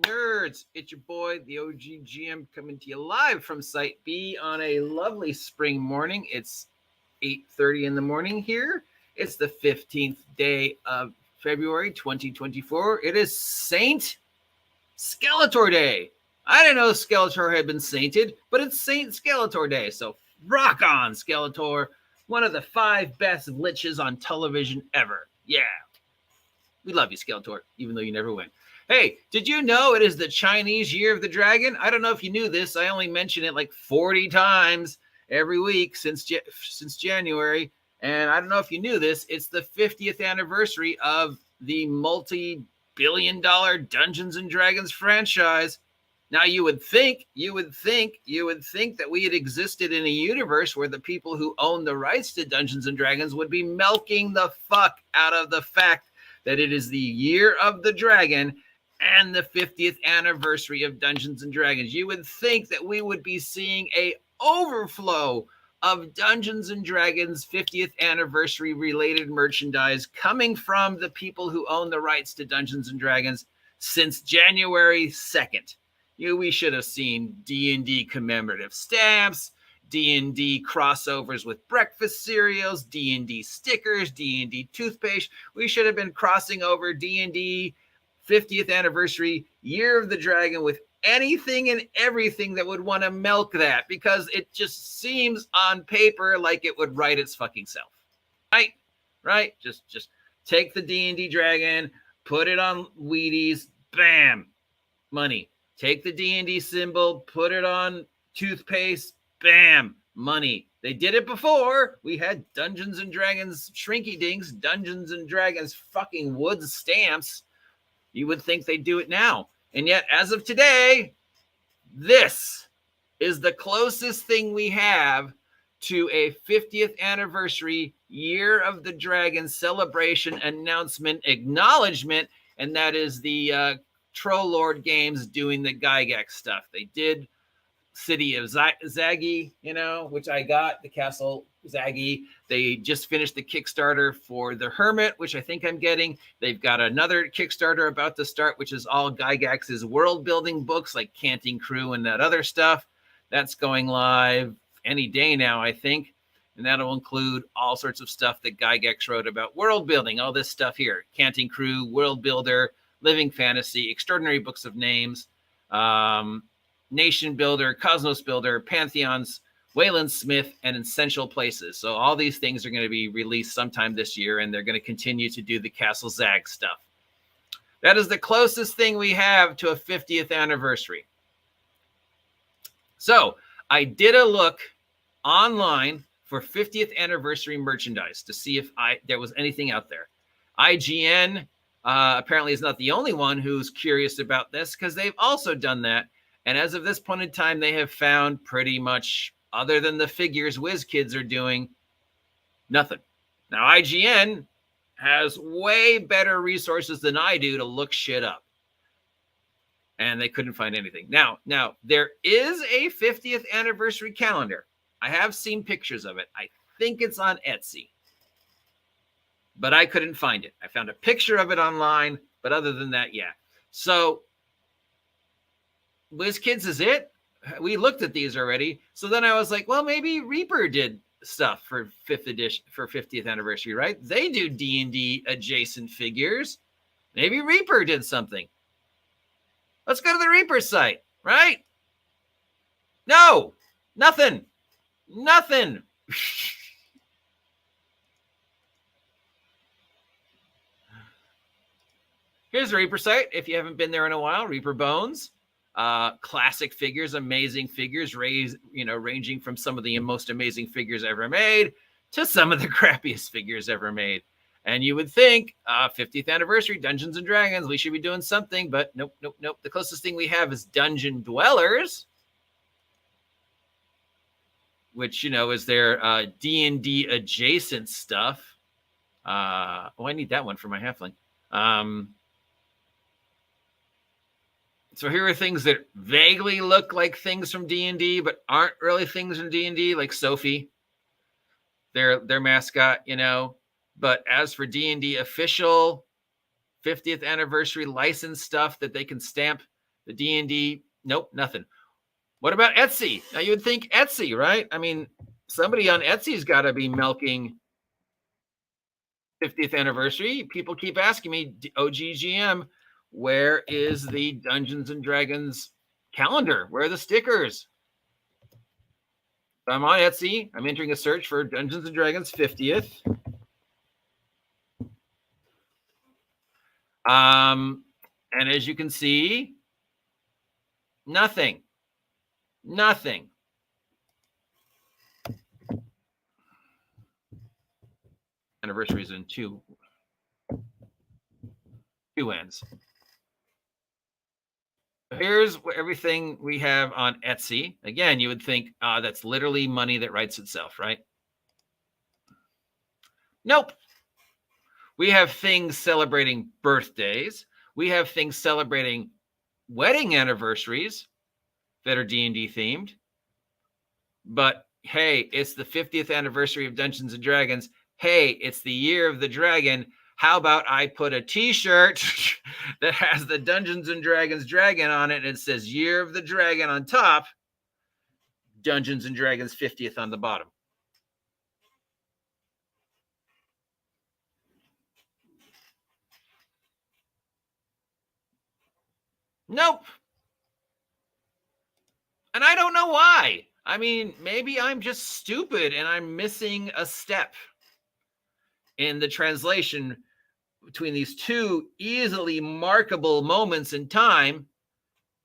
nerds? It's your boy, the OGGM, coming to you live from Site B on a lovely spring morning. It's 8:30 in the morning here. It's the 15th day of February 2024. It is Saint Skeletor Day. I didn't know Skeletor had been sainted, but it's Saint Skeletor Day. So rock on, Skeletor. One of the 5 best liches on television ever. Yeah. We love you, Skeletor, even though you never win. Hey, did you know it is the Chinese Year of the Dragon? I don't know if you knew this. I only mention it like 40 times every week since January. And I don't know if you knew this. It's the 50th anniversary of the multi-billion-dollar Dungeons and Dragons franchise. Now, you would think that we had existed in a universe where the people who own the rights to Dungeons and Dragons would be milking the fuck out of the fact that it is the Year of the Dragon and the 50th anniversary of Dungeons and Dragons. You would think that we would be seeing a overflow of Dungeons and Dragons 50th anniversary related merchandise coming from the people who own the rights to Dungeons and Dragons since January 2nd. We should have seen D&D commemorative stamps, D&D crossovers with breakfast cereals, D&D stickers, D&D toothpaste. We should have been crossing over D&D 50th anniversary, Year of the Dragon with anything and everything that would want to milk that, because it just seems on paper like it would write its fucking self. Right? Just take the D&D dragon, put it on Wheaties, bam, money. Take the D&D symbol, put it on toothpaste, bam, money. They did it before. We had Dungeons and Dragons Shrinky Dinks, Dungeons and Dragons fucking wood stamps. You would think they'd do it now. And yet, as of today, this is the closest thing we have to a 50th anniversary Year of the Dragon celebration announcement acknowledgement, and that is the Troll Lord Games doing the Gygax stuff. They did City of Zaggy, which I got, the Castle Zaggy. They just finished the Kickstarter for the Hermit, which I think I'm getting. They've got another Kickstarter about to start, which is all Gygax's world building books like Canting Crew and that other stuff. That's going live any day now, I think. And that'll include all sorts of stuff that Gygax wrote about world building, all this stuff here. Canting Crew, World Builder, Living Fantasy, Extraordinary Books of Names, Nation Builder, Cosmos Builder, Pantheons, Wayland Smith, and Essential Places. So all these things are going to be released sometime this year, and they're going to continue to do the Castle Zag stuff. That is the closest thing we have to a 50th anniversary. So I did a look online for 50th anniversary merchandise to see if there was anything out there. IGN apparently is not the only one who's curious about this, because they've also done that. And as of this point in time, they have found pretty much, other than the figures WizKids are doing, nothing. Now, IGN has way better resources than I do to look shit up. And they couldn't find anything. Now, there is a 50th anniversary calendar. I have seen pictures of it. I think it's on Etsy. But I couldn't find it. I found a picture of it online. But other than that, yeah. So WizKids is it. We looked at these already. So then I was like, well, maybe Reaper did stuff for 5th edition, for 50th anniversary, right? They do D&D adjacent figures. Maybe Reaper did something. Let's go to the Reaper site, right? No, nothing. Here's the Reaper site. If you haven't been there in a while, Reaper Bones. Classic figures, amazing figures, ranging from some of the most amazing figures ever made to some of the crappiest figures ever made. And you would think, 50th anniversary, Dungeons and Dragons, we should be doing something, but nope. The closest thing we have is Dungeon Dwellers, which, is their D&D adjacent stuff. I need that one for my halfling. So here are things that vaguely look like things from D&D, but aren't really things from D&D, like Sophie, their mascot, But as for D&D official 50th anniversary license stuff that they can stamp, The D&D, nope, nothing. What about Etsy? Now you would think Etsy, right? I mean, somebody on Etsy's got to be milking 50th anniversary. People keep asking me, OGGM, where is the Dungeons and Dragons calendar? Where are the stickers? So I'm on Etsy. I'm entering a search for Dungeons and Dragons 50th. And as you can see, nothing. Anniversaries in two ends. Here's everything we have on Etsy. Again, you would think that's literally money that writes itself, right? Nope. We have things celebrating birthdays. We have things celebrating wedding anniversaries that are D&D themed. But hey, it's the 50th anniversary of Dungeons and Dragons. Hey, it's the year of the dragon. How about I put a t-shirt that has the Dungeons and Dragons dragon on it and it says Year of the Dragon on top, Dungeons and Dragons 50th on the bottom. Nope. And I don't know why. I mean, maybe I'm just stupid and I'm missing a step in the translation between these two easily markable moments in time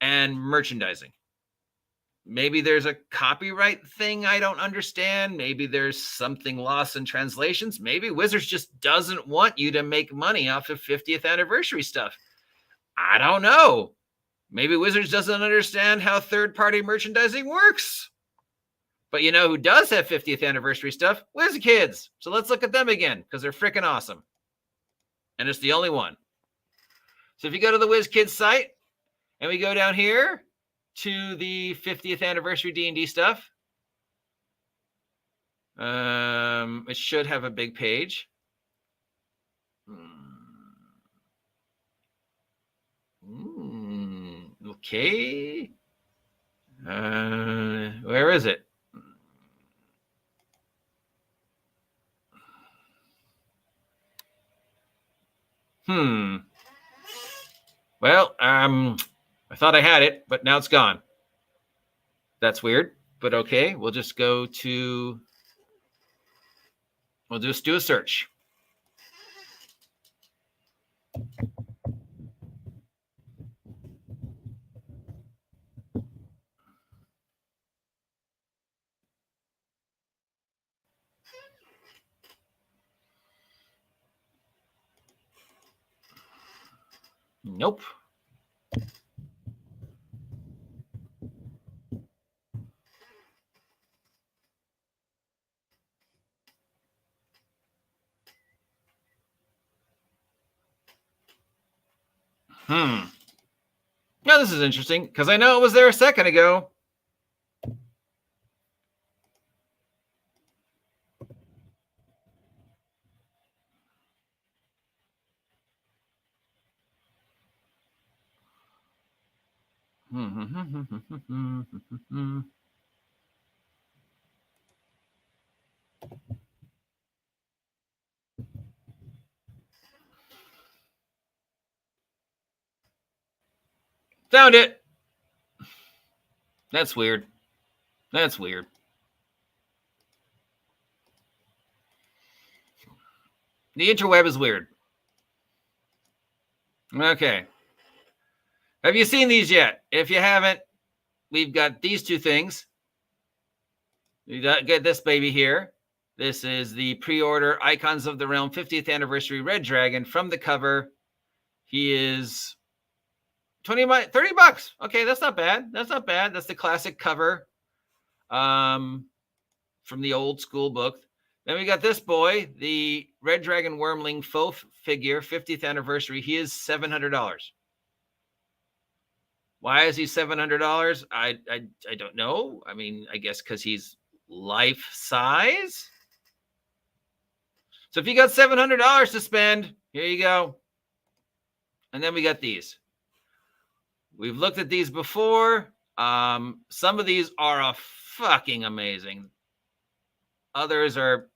and merchandising. Maybe there's a copyright thing I don't understand. Maybe there's something lost in translations. Maybe Wizards just doesn't want you to make money off of 50th anniversary stuff. I don't know. Maybe Wizards doesn't understand how third-party merchandising works. But you know who does have 50th anniversary stuff? WizKids. So let's look at them again because they're freaking awesome. And it's the only one. So if you go to the WizKids site and we go down here to the 50th anniversary D&D stuff, it should have a big page. Okay. Where is it? Well, I thought I had it, but now it's gone. That's weird, but okay. We'll just go to, we'll just do a search. Nope. Now this is interesting because I know it was there a second ago. Found it. That's weird. That's weird. The interweb is weird. Okay. Have you seen these yet? If you haven't, we've got these two things. We get this baby here. This is the pre-order Icons of the Realm 50th Anniversary Red Dragon from the cover. He is 30 bucks. Okay, that's not bad. That's not bad. That's the classic cover from the old school book. Then we got this boy, the Red Dragon Wormling faux figure, 50th anniversary. He is $700. Why is he $700? I don't know. I mean, I guess because he's life size. So if you got $700 to spend, here you go. And then we got these. We've looked at these before. Some of these are fucking amazing. Others are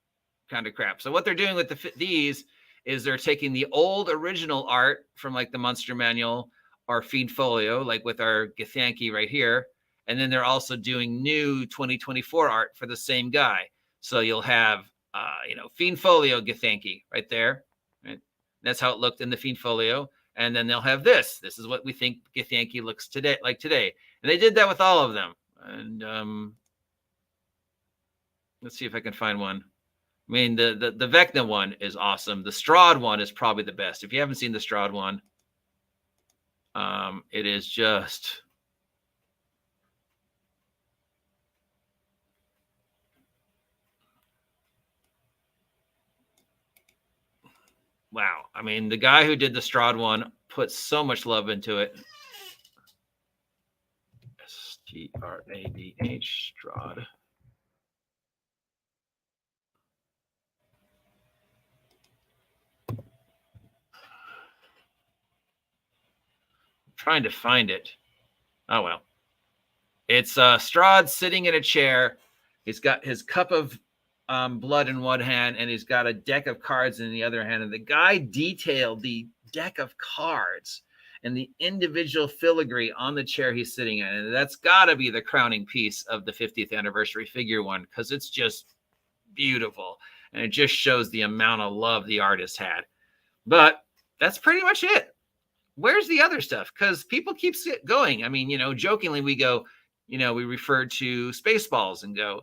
kind of crap. So what they're doing with these is they're taking the old original art from like the Monster Manual or Feed Folio, like with our Githyanki right here. And then they're also doing new 2024 art for the same guy. So you'll have, Fiend Folio Githyanki right there. Right? That's how it looked in the Fiend Folio. And then they'll have this. This is what we think Githyanki looks today. And they did that with all of them. And let's see if I can find one. I mean, the Vecna one is awesome. The Strahd one is probably the best. If you haven't seen the Strahd one, it is just... wow. I mean, the guy who did the Strahd one put so much love into it. Stradh, Strahd. Trying to find it. Oh, well. It's Strahd sitting in a chair. He's got his cup of blood in one hand, and he's got a deck of cards in the other hand. And the guy detailed the deck of cards and the individual filigree on the chair he's sitting in. And that's got to be the crowning piece of the 50th anniversary figure one, because it's just beautiful. And it just shows the amount of love the artist had. But that's pretty much it. Where's the other stuff? Because people keep going. I mean, jokingly we go, we refer to Spaceballs and go,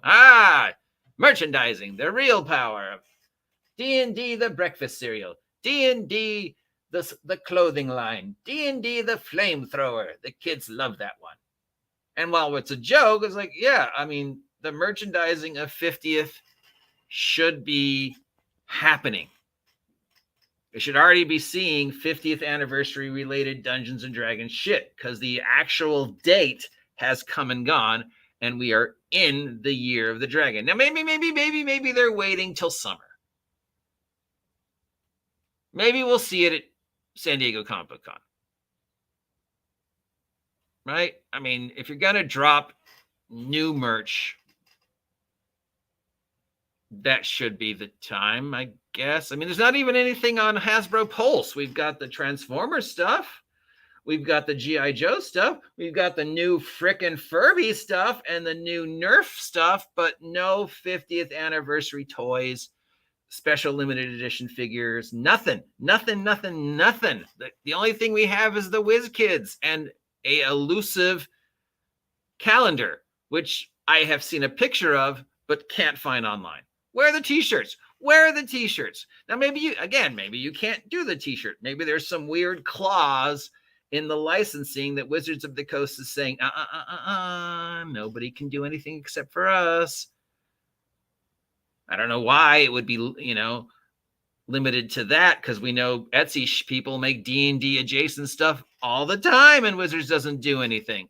merchandising, the real power of D&D, the breakfast cereal, D&D, the clothing line, D&D, the flamethrower. The kids love that one. And while it's a joke, it's like, yeah, I mean, the merchandising of 50th should be happening. They should already be seeing 50th anniversary related Dungeons and Dragons shit, because the actual date has come and gone, and we are in the year of the dragon. Now, maybe they're waiting till summer. Maybe we'll see it at San Diego Comic-Con. Right? I mean, if you're going to drop new merch, that should be the time, I guess. I mean, there's not even anything on Hasbro Pulse. We've got the Transformers stuff. We've got the G.I. Joe stuff. We've got the new frickin' Furby stuff and the new Nerf stuff, but no 50th anniversary toys, special limited edition figures, nothing. The only thing we have is the Whiz Kids and a elusive calendar, which I have seen a picture of, but can't find online. Where are the t-shirts? Now, maybe you can't do the t-shirt. Maybe there's some weird clause in the licensing that Wizards of the Coast is saying, nobody can do anything except for us. I don't know why it would be, limited to that, because we know Etsy people make D&D adjacent stuff all the time, and Wizards doesn't do anything.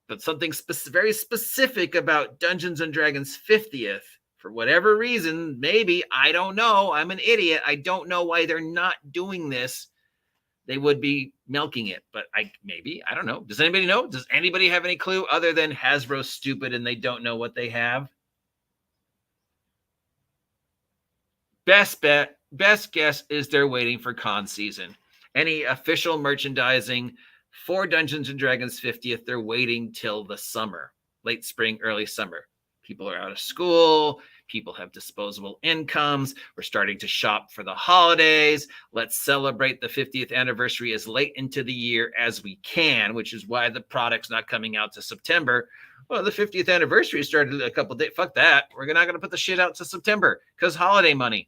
But something very specific about Dungeons and Dragons 50th, for whatever reason, maybe, I don't know. I'm an idiot. I don't know why they're not doing this. They would be milking it, but I don't know. Does anybody know? Does anybody have any clue other than Hasbro's stupid and they don't know what they have? Best guess is they're waiting for con season. Any official merchandising for Dungeons and Dragons 50th, they're waiting till the summer, late spring, early summer. People are out of school. People have disposable incomes. We're starting to shop for the holidays. Let's celebrate the 50th anniversary as late into the year as we can, which is why the product's not coming out to September. Well, the 50th anniversary started a couple days. Fuck that. We're not going to put the shit out to September because holiday money.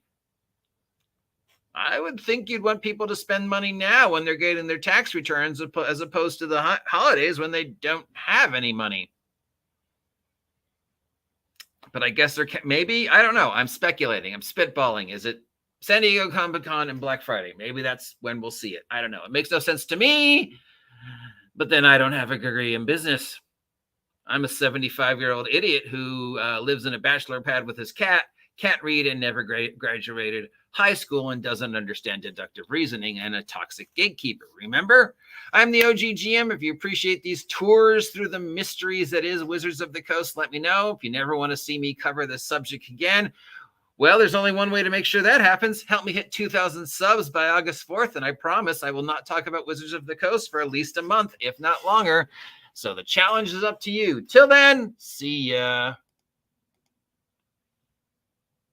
I would think you'd want people to spend money now when they're getting their tax returns as opposed to the holidays when they don't have any money. But I guess maybe, I don't know. I'm speculating. I'm spitballing. Is it San Diego Comic-Con and Black Friday? Maybe that's when we'll see it. I don't know. It makes no sense to me, but then I don't have a degree in business. I'm a 75-year-old idiot who lives in a bachelor pad with his cat, can't read and never graduated high school and doesn't understand deductive reasoning and a toxic gatekeeper. Remember, I'm the OGGM. If you appreciate these tours through the mysteries that is Wizards of the Coast, let me know. If you never want to see me cover this subject again, well, there's only one way to make sure that happens. Help me hit 2,000 subs by August 4th, and I promise I will not talk about Wizards of the Coast for at least a month, if not longer. So the challenge is up to you. Till then, see ya.